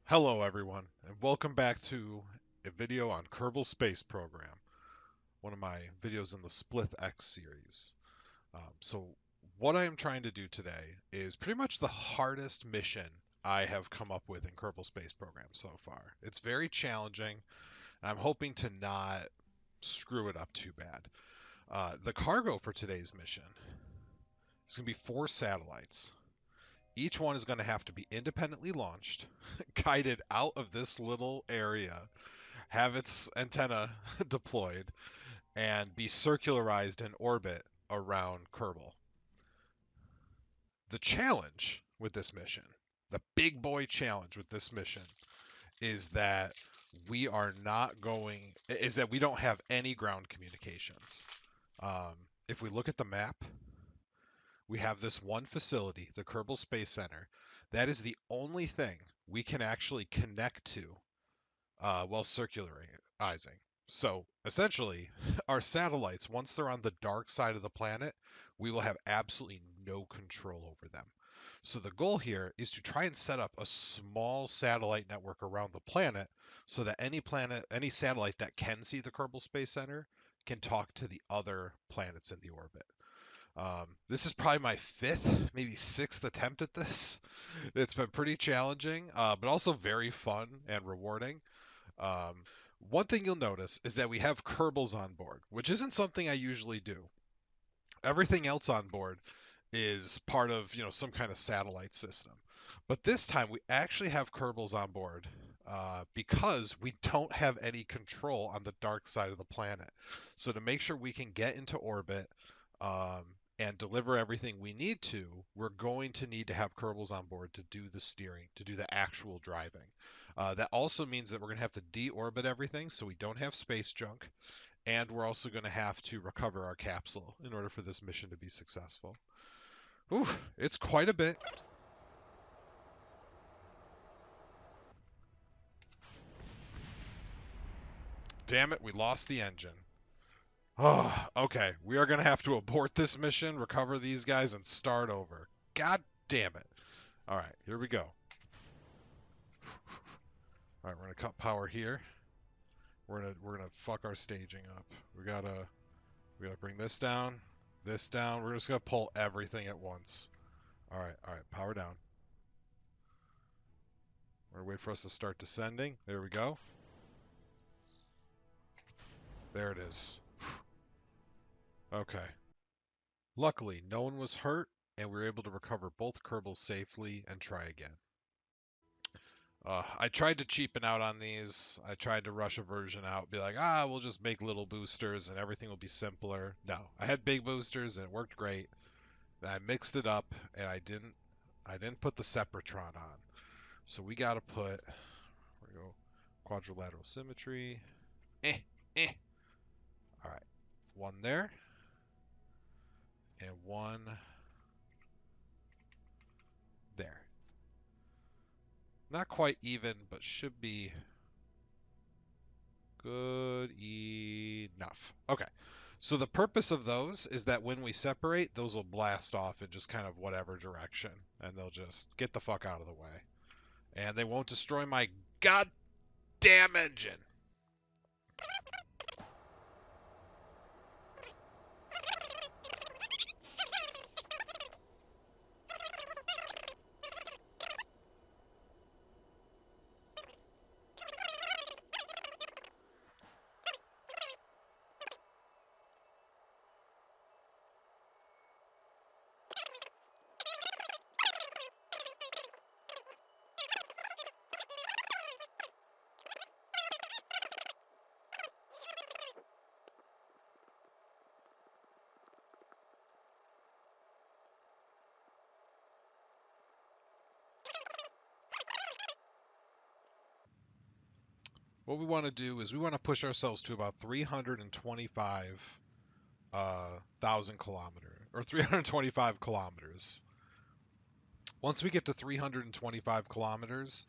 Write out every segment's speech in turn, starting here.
Hello everyone, and welcome back to a video on Kerbal Space Program, one of my videos in the SplithX series. So what I am trying to do today is pretty much the hardest mission I have come up with in Kerbal Space Program so far. It's very challenging, and I'm hoping to not screw it up too bad. The cargo for today's mission is going to be 4 satellites. Each one is going to have to be independently launched, guided out of this little area, have its antenna deployed, and be circularized in orbit around Kerbal. The challenge with this mission, the big boy challenge with this mission, is that we don't have any ground communications. Um, if we look at the map, we have this one facility, the Kerbal Space Center. That is the only thing we can actually connect to while circularizing. So essentially, our satellites, once they're on the dark side of the planet, we will have absolutely no control over them. So the goal here is to try and set up a small satellite network around the planet so that any satellite that can see the Kerbal Space Center can talk to the other planets in the orbit. This is probably my fifth, maybe sixth attempt at this. It's been pretty challenging, but also very fun and rewarding. Um, One thing you'll notice is that we have Kerbals on board, which isn't something I usually do. Everything else on board is part of, some kind of satellite system. But this time we actually have Kerbals on board because we don't have any control on the dark side of the planet. So to make sure we can get into orbit um, and deliver everything we need to, we're going to need to have Kerbals on board to do the steering, to do the actual driving. That also means that we're going to have to deorbit everything so we don't have space junk, and we're also going to have to recover our capsule in order for this mission to be successful. Ooh, it's quite a bit. Damn it, we lost the engine. Oh, okay. We are going to have to abort this mission, recover these guys, and start over. God damn it. All right, here we go. All right, we're going to cut power here. We're gonna fuck our staging up. We gotta bring this down, this down. We're just gonna pull everything at once. All right, power down. We're gonna wait for us to start descending. There we go. There it is. Okay. Luckily, no one was hurt, and we were able to recover both Kerbals safely and try again. I tried to cheapen out on these. I tried to rush a version out, be like, we'll just make little boosters and everything will be simpler. No, I had big boosters and it worked great. And I mixed it up and I didn't put the Sepratron on. So we gotta put, we go, quadrilateral symmetry. Eh, eh. All right, one there and one there. Not quite even, but should be good enough. Okay. So the purpose of those is that when we separate, those will blast off in just kind of whatever direction, and they'll just get the fuck out of the way. And they won't destroy my goddamn engine. What we want to do is we want to push ourselves to about 325 thousand kilometer or 325 kilometers. Once we get to 325 kilometers,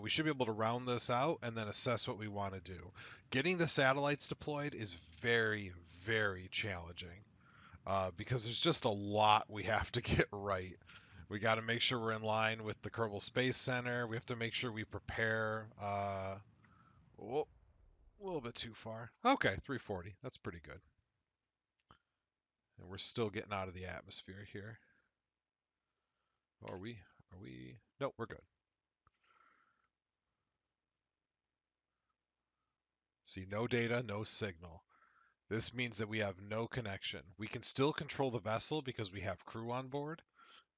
we should be able to round this out and then assess what we want to do. Getting the satellites deployed is very, very challenging because there's just a lot we have to get right We got to make sure we're in line with the Kerbal Space Center. We have to make sure we prepare. Whoa, a little bit too far. Okay, 340. That's pretty good. And we're still getting out of the atmosphere here. Are we? Are we? Nope, we're good. See, no data, no signal. This means that we have no connection. We can still control the vessel because we have crew on board,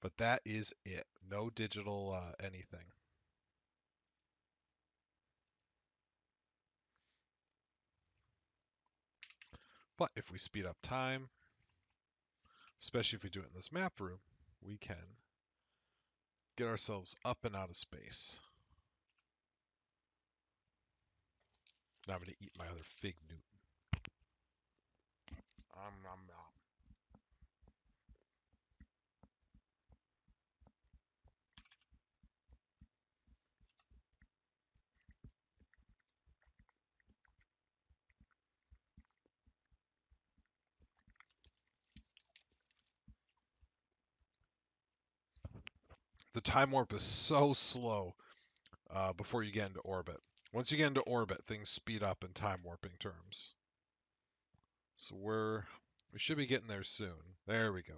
but that is it. No digital anything. But if we speed up time, especially if we do it in this map room, we can get ourselves up and out of space. Now I'm going to eat my other fig Newton. Nom, nom. The time warp is so slow before you get into orbit. Once you get into orbit, things speed up in time warping terms. So we should be getting there soon. There we go.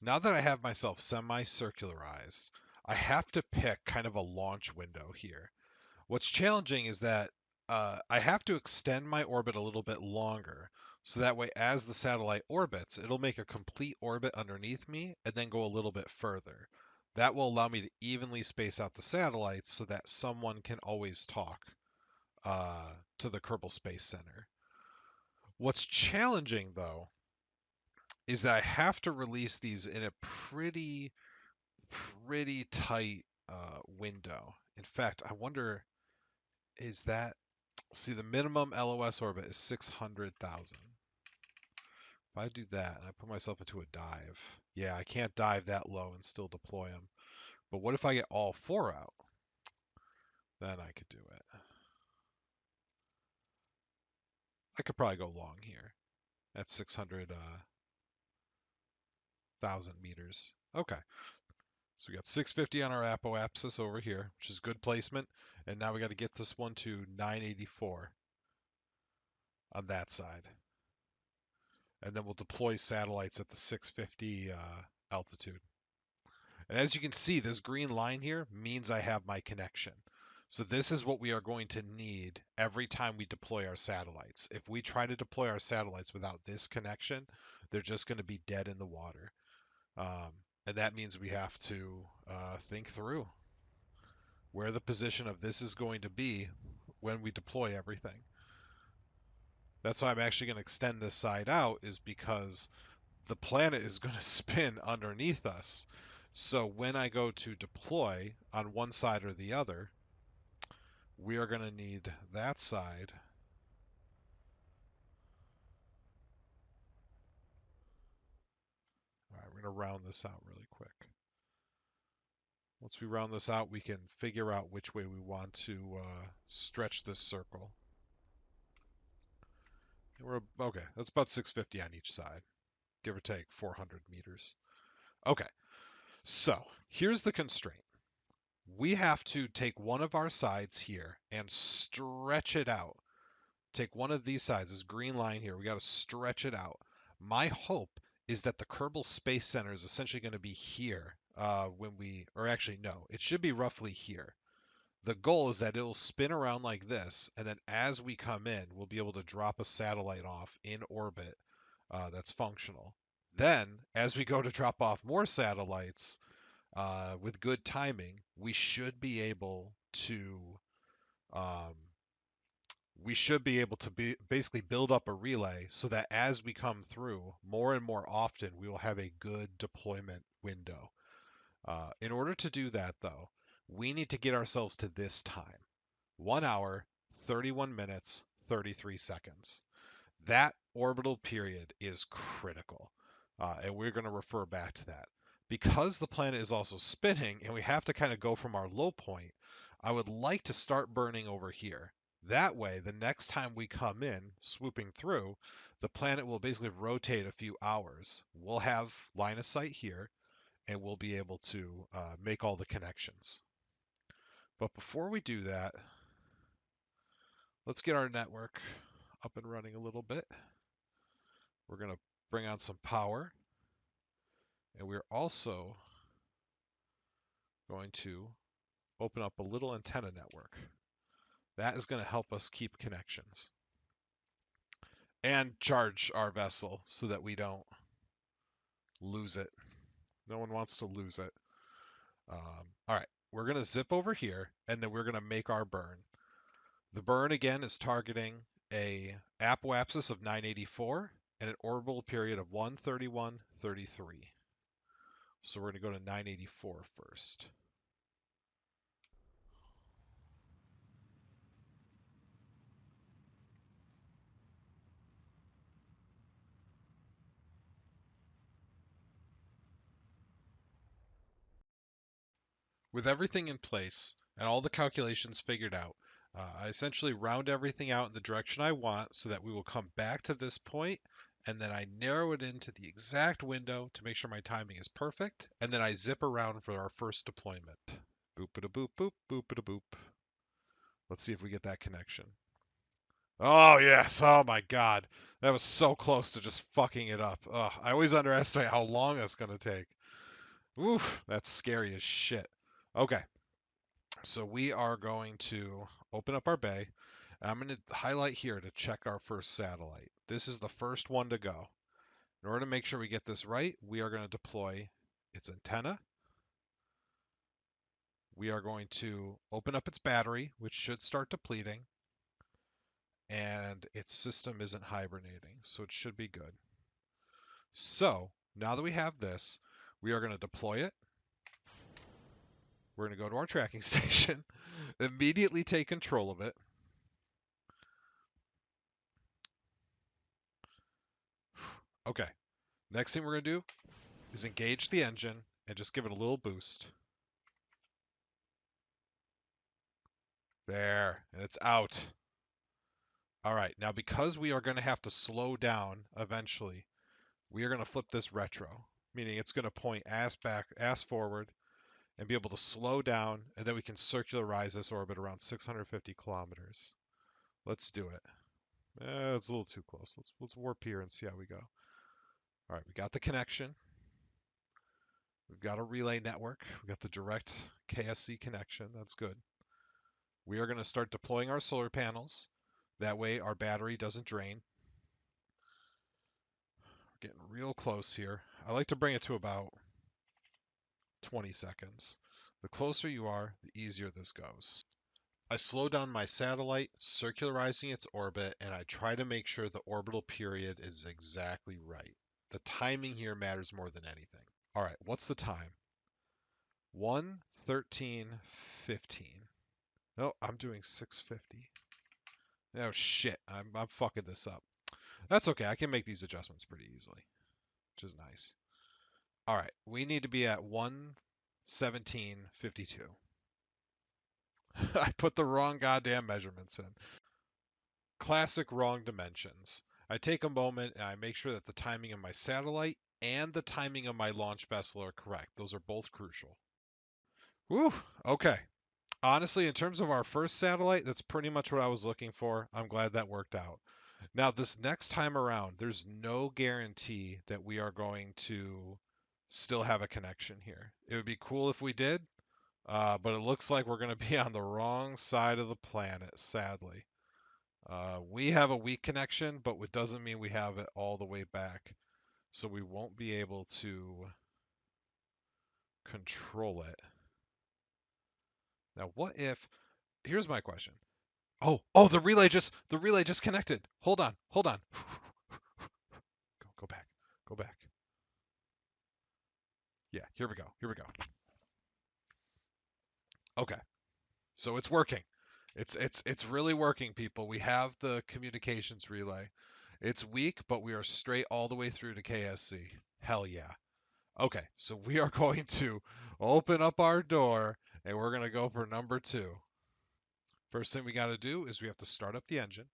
Now that I have myself semi-circularized, I have to pick kind of a launch window here. What's challenging is that I have to extend my orbit a little bit longer, so that way as the satellite orbits, it'll make a complete orbit underneath me and then go a little bit further. That will allow me to evenly space out the satellites so that someone can always talk to the Kerbal Space Center. What's challenging, though, is that I have to release these in a pretty tight window. In fact, I wonder, is that, see, the minimum LOS orbit is 600,000. If I do that and I put myself into a dive, yeah, I can't dive that low and still deploy them. But what if I get all four out? Then I could do it. I could probably go long here at 600,000 meters. Okay. So we got 650 on our apoapsis over here, which is good placement. And now we got to get this one to 984 on that side. And then we'll deploy satellites at the 650 altitude. And as you can see, this green line here means I have my connection. So this is what we are going to need every time we deploy our satellites. If we try to deploy our satellites without this connection, they're just going to be dead in the water. And that means we have to think through where the position of this is going to be when we deploy everything. That's why I'm actually going to extend this side out, is because the planet is going to spin underneath us. So when I go to deploy on one side or the other, we are going to need that side. All right, we're going to round this out really quick. Once we round this out, we can figure out which way we want to stretch this circle. And we're okay. That's about 650 on each side, give or take 400 meters. Okay, so here's the constraint. We have to take one of our sides here and stretch it out. Take one of these sides, this green line here. We got to stretch it out. My hope is that the Kerbal Space Center is essentially going to be here when we, or actually no, it should be roughly here. The goal is that it'll spin around like this, and then as we come in, we'll be able to drop a satellite off in orbit that's functional. Then, as we go to drop off more satellites, with good timing, we should be able to um, basically build up a relay so that as we come through more and more often, we will have a good deployment window. In order to do that, though, we need to get ourselves to this time, 1 hour, 31 minutes, 33 seconds. That orbital period is critical, and we're going to refer back to that. Because the planet is also spinning and we have to kind of go from our low point, I would like to start burning over here. That way, the next time we come in, swooping through, the planet will basically rotate a few hours. We'll have line of sight here, and we'll be able to make all the connections. But before we do that, let's get our network up and running a little bit. We're going to bring on some power. And we're also going to open up a little antenna network. That is going to help us keep connections and charge our vessel so that we don't lose it. No one wants to lose it. All right, we're going to zip over here, and then we're going to make our burn. The burn, again, is targeting a apoapsis of 984 and an orbital period of 131.33. So we're going to go to 984 first. With everything in place and all the calculations figured out, I essentially round everything out in the direction I want so that we will come back to this point, and then I narrow it into the exact window to make sure my timing is perfect, and then I zip around for our first deployment. Boop-a-da-boop, boop, boop-a-da-boop. Let's see if we get that connection. Oh, yes. Oh, my God. That was so close to just fucking it up. Ugh, I always underestimate how long that's going to take. Oof, that's scary as shit. Okay. So we are going to open up our bay. I'm going to highlight here to check our first satellite. This is the first one to go. In order to make sure we get this right, we are going to deploy its antenna. We are going to open up its battery, which should start depleting. And its system isn't hibernating, so it should be good. So now that we have this, we are going to deploy it. We're going to go to our tracking station, immediately take control of it. Okay, next thing we're going to do is engage the engine and just give it a little boost. There, and it's out. All right, now because we are going to have to slow down eventually, we are going to flip this retro, meaning it's going to point ass back, ass forward, and be able to slow down, and then we can circularize this orbit around 650 kilometers. Let's do it. It's a little too close. Let's warp here and see how we go. All right, we got the connection. We've got a relay network. We got the direct KSC connection. That's good. We are going to start deploying our solar panels. That way our battery doesn't drain. We're getting real close here. I like to bring it to about 20 seconds. The closer you are, the easier this goes. I slow down my satellite, circularizing its orbit, and I try to make sure the orbital period is exactly right. The timing here matters more than anything. All right, what's the time? 1:13:15. No, I'm doing 6:50. Oh shit, I'm fucking this up. That's okay, I can make these adjustments pretty easily, which is nice. All right, we need to be at 1:17:52. I put the wrong goddamn measurements in. Classic wrong dimensions. I take a moment and I make sure that the timing of my satellite and the timing of my launch vessel are correct. Those are both crucial. Whew, okay. Honestly, in terms of our first satellite, that's pretty much what I was looking for. I'm glad that worked out. Now, this next time around, there's no guarantee that we are going to still have a connection here. It would be cool if we did, but it looks like we're going to be on the wrong side of the planet, sadly. We have a weak connection, but it doesn't mean we have it all the way back. So we won't be able to control it. Now, what if, here's my question. Oh, the relay just connected. Hold on. Go back. Go back. Yeah, here we go. Okay. So it's working. It's really working, people. We have the communications relay. It's weak, but we are straight all the way through to KSC. Hell yeah. Okay, so we are going to open up our door and we're going to go for number 2. First thing we got to do is we have to start up the engine.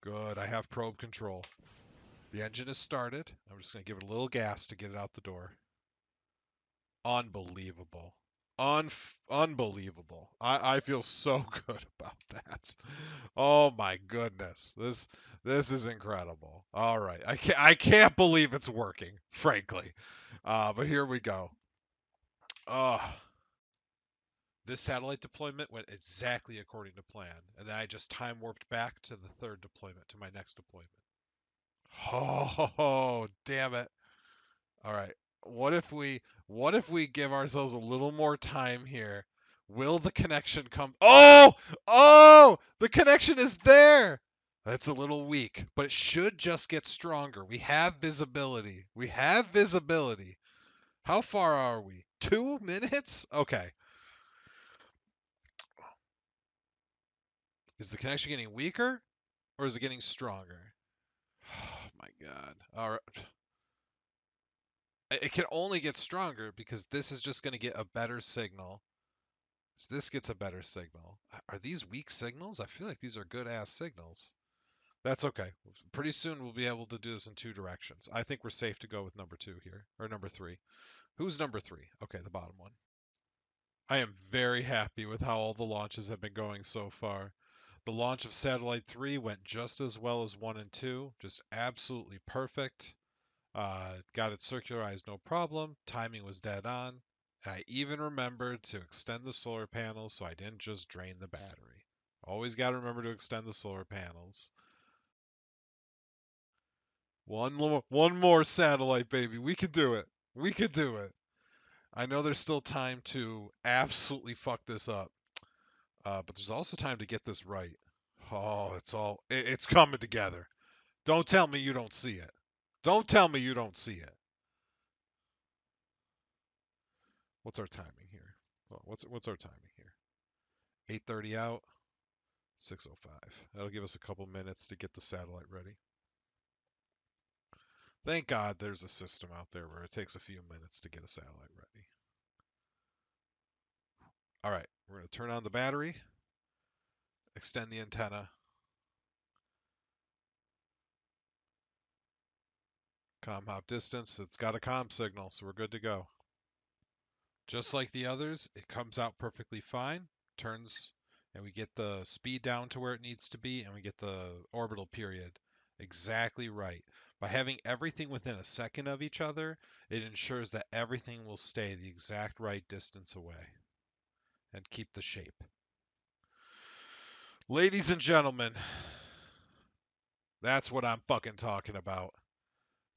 Good, I have probe control. The engine is started. I'm just going to give it a little gas to get it out the door. Unbelievable. Unbelievable. I feel so good about that. Oh my goodness. This is incredible. All right. I can't believe it's working, frankly. But here we go. Oh, this satellite deployment went exactly according to plan, and then I just time warped back to the third deployment, to my next deployment. Oh, damn it. All right. What if we give ourselves a little more time here? Will the connection come? Oh! Oh! The connection is there. That's a little weak, but it should just get stronger. We have visibility. We have visibility. How far are we? 2 minutes? Okay. Is the connection getting weaker or is it getting stronger? Oh my god. All right. It can only get stronger because this is just going to get a better signal. So this gets a better signal. Are these weak signals? I feel like these are good ass signals. That's okay. Pretty soon we'll be able to do this in 2 directions. I think we're safe to go with number 2 here, or number 3. Who's number 3? Okay, the bottom one. I am very happy with how all the launches have been going so far. The launch of Satellite 3 went just as well as 1 and 2, just absolutely perfect. Got it circularized no problem. Timing was dead on. I even remembered to extend the solar panels so I didn't just drain the battery. Always got to remember to extend the solar panels. One more satellite, baby. We can do it. We can do it. I know there's still time to absolutely fuck this up, but there's also time to get this right. Oh, it's coming together. Don't tell me you don't see it. Don't tell me you don't see it. What's our timing here? Oh, what's our timing here? 8:30 out, 6:05. That'll give us a couple minutes to get the satellite ready. Thank God there's a system out there where it takes a few minutes to get a satellite ready. All right, we're going to turn on the battery, extend the antenna, comm hop distance. It's got a comm signal, so we're good to go. Just like the others, it comes out perfectly fine, turns, and we get the speed down to where it needs to be, and we get the orbital period exactly right. By having everything within a second of each other, it ensures that everything will stay the exact right distance away and keep the shape. Ladies and gentlemen, that's what I'm fucking talking about.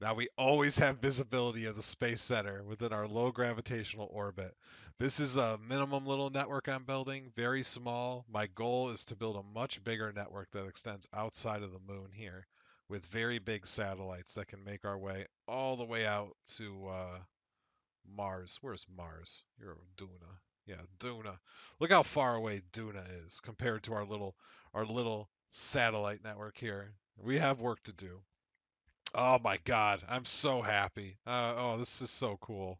Now we always have visibility of the space center within our low gravitational orbit. This is a minimum little network I'm building, very small. My goal is to build a much bigger network that extends outside of the moon here with very big satellites that can make our way all the way out to Mars. Where's Mars? You're Duna. Yeah, Duna. Look how far away Duna is compared to our little satellite network here. We have work to do. Oh my God, I'm so happy. Oh, this is so cool.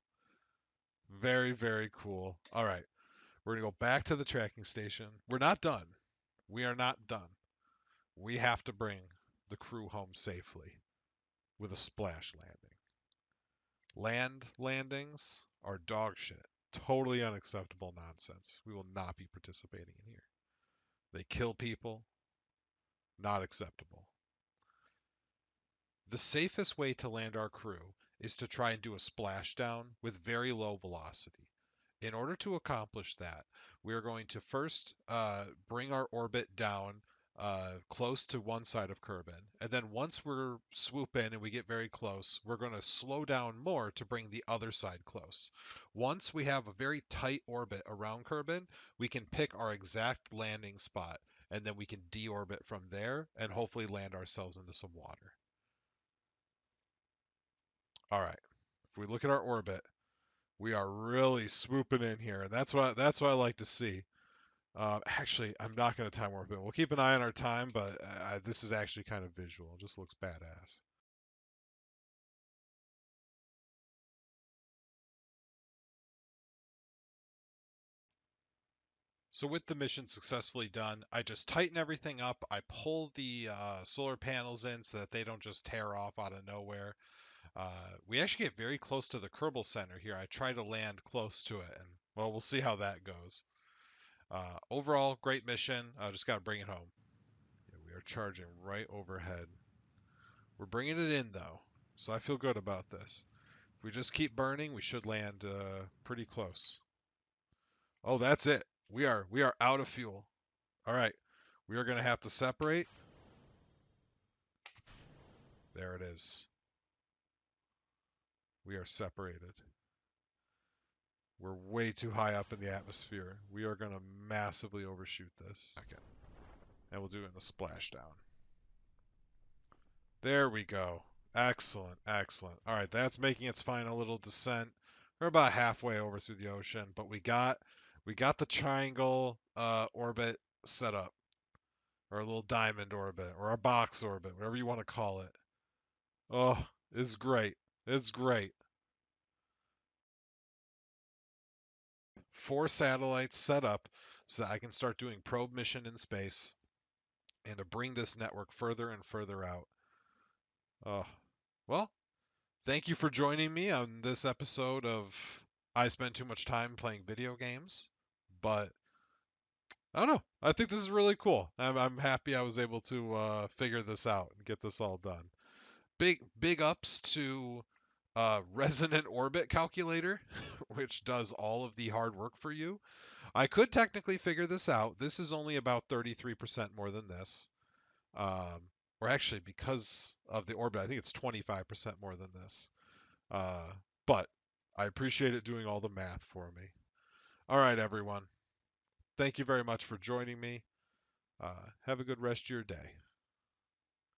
Very, very cool. All right, we're gonna go back to the tracking station. We're not done. We are not done. We have to bring the crew home safely with a splash landing. Land landings are dog shit. Totally unacceptable nonsense. We will not be participating in here. They kill people. Not acceptable. The safest way to land our crew is to try and do a splashdown with very low velocity. In order to accomplish that, we are going to first bring our orbit down close to one side of Kerbin. And then once we're swoop in and we get very close, we're going to slow down more to bring the other side close. Once we have a very tight orbit around Kerbin, we can pick our exact landing spot and then we can deorbit from there and hopefully land ourselves into some water. All right. If we look at our orbit, we are really swooping in here. That's what I like to see. Actually, I'm not going to time warp it. We'll keep an eye on our time, but this is actually kind of visual. It just looks badass. So with the mission successfully done, I just tighten everything up. I pull the solar panels in so that they don't just tear off out of nowhere. We actually get very close to the Kerbal Center here. I try to land close to it, and well, we'll see how that goes. Overall, great mission. Just got to bring it home. Yeah, we are charging right overhead. We're bringing it in though, so I feel good about this. If we just keep burning, we should land pretty close. Oh, that's it. We are out of fuel. All right, we are going to have to separate. There it is. We are separated. We're way too high up in the atmosphere. We are going to massively overshoot this. Second. And we'll do it in the splashdown. There we go. Excellent, excellent. All right, that's making its final little descent. We're about halfway over through the ocean, but we got the triangle orbit set up, or a little diamond orbit, or a box orbit, whatever you want to call it. Oh, it's great. It's great. 4 satellites set up so that I can start doing probe mission in space and to bring this network further and further out. Oh, well, thank you for joining me on this episode of I Spend Too Much Time Playing Video Games. But I don't know. I think this is really cool. I'm happy I was able to figure this out and get this all done. Big ups to Resonant Orbit Calculator, which does all of the hard work for you. I could technically figure this out. This is only about 33% more than this. Um, or actually, because of the orbit, I think it's 25% more than this. Uh, but I appreciate it doing all the math for me. All right, everyone. Thank you very much for joining me. Have a good rest of your day.